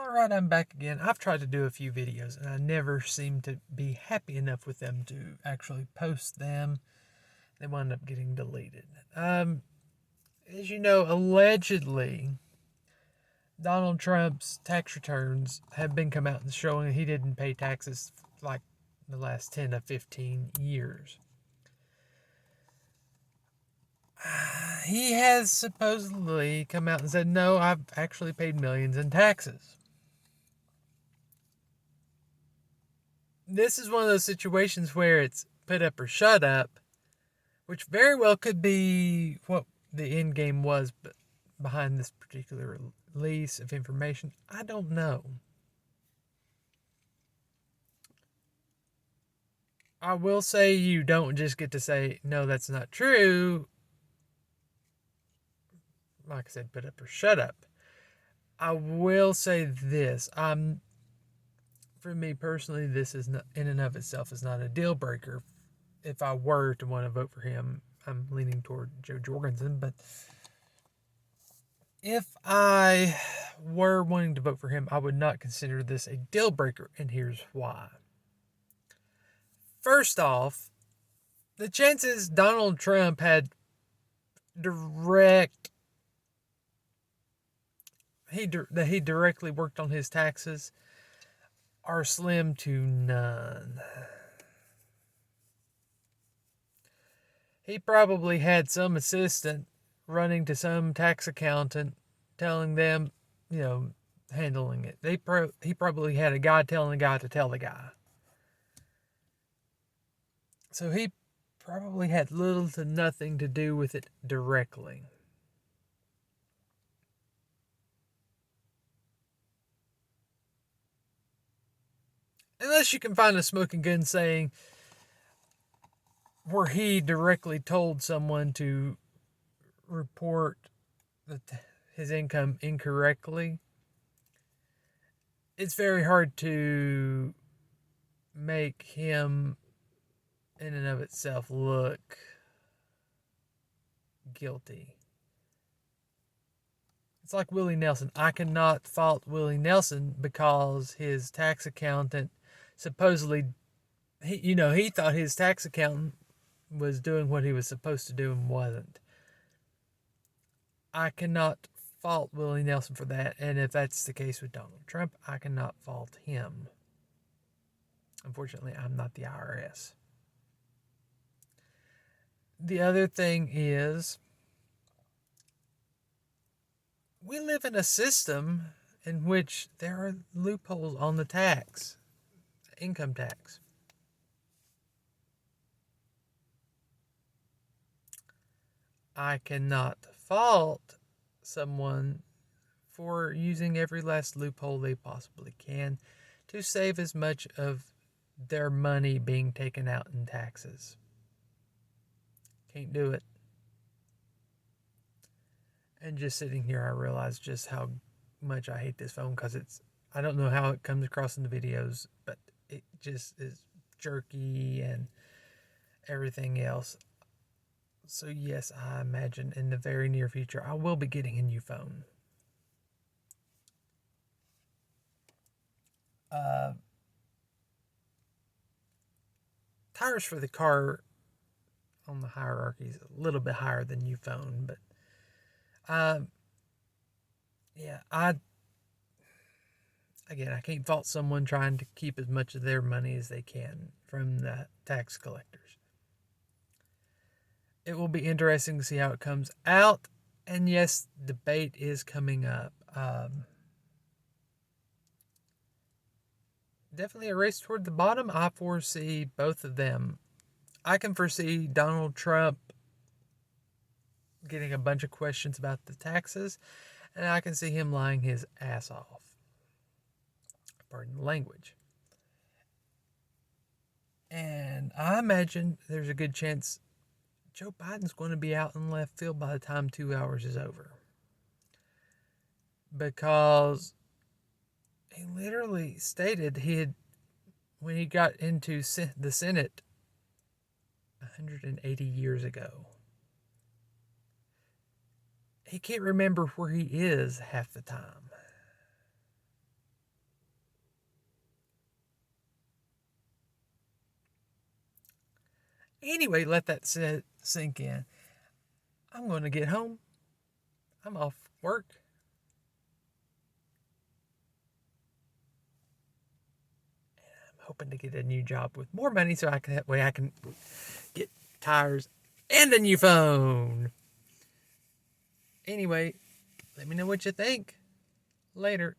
Alright, I'm back again. I've tried to do a few videos and I never seem to be happy enough with them to actually post them. They wind up getting deleted. As you know, allegedly, Donald Trump's tax returns have been come out and showing he didn't pay taxes like the last 10 to 15 years. He has supposedly come out and said, no, I've actually paid millions in taxes. This is one of those situations where it's put up or shut up, which very well could be what the end game was behind this particular release of information. I don't know. I will say you don't just get to say, no, that's not true. Like I said, put up or shut up. I will say this. For me personally, this is not, in and of itself, is not a deal breaker. If I were to want to vote for him, I'm leaning toward Joe Jorgensen. But if I were wanting to vote for him, I would not consider this a deal breaker, and here's why. First off, the chances Donald Trump had that he directly worked on his taxes are slim to none. He probably had some assistant running to some tax accountant, telling them, handling it. He probably had a guy telling the guy to tell the guy. So he probably had little to nothing to do with it directly. Unless you can find a smoking gun saying where he directly told someone to report his income incorrectly, it's very hard to make him in and of itself look guilty. It's like Willie Nelson. I cannot fault Willie Nelson because his tax accountant supposedly, he thought his tax accountant was doing what he was supposed to do and wasn't. I cannot fault Willie Nelson for that, and if that's the case with Donald Trump, I cannot fault him. Unfortunately, I'm not the IRS. The other thing is, we live in a system in which there are loopholes on the income tax. I cannot fault someone for using every last loophole they possibly can to save as much of their money being taken out in taxes. Can't do it. And just sitting here, I realize just how much I hate this phone because I don't know how it comes across in the videos, but it just is jerky and everything else. So yes, I imagine in the very near future, I will be getting a new phone. Tires for the car on the hierarchy is a little bit higher than new phone, but I can't fault someone trying to keep as much of their money as they can from the tax collectors. It will be interesting to see how it comes out, and yes, debate is coming up. Definitely a race toward the bottom. I foresee both of them. I can foresee Donald Trump getting a bunch of questions about the taxes, and I can see him lying his ass off. Pardon the language. And I imagine there's a good chance Joe Biden's going to be out in left field by the time 2 hours is over. Because he literally stated when he got into the Senate 180 years ago, he can't remember where he is half the time. Anyway, let that sink in. I'm going to get home. I'm off work. I'm hoping to get a new job with more money so that way I can get tires and a new phone. Anyway, let me know what you think. Later.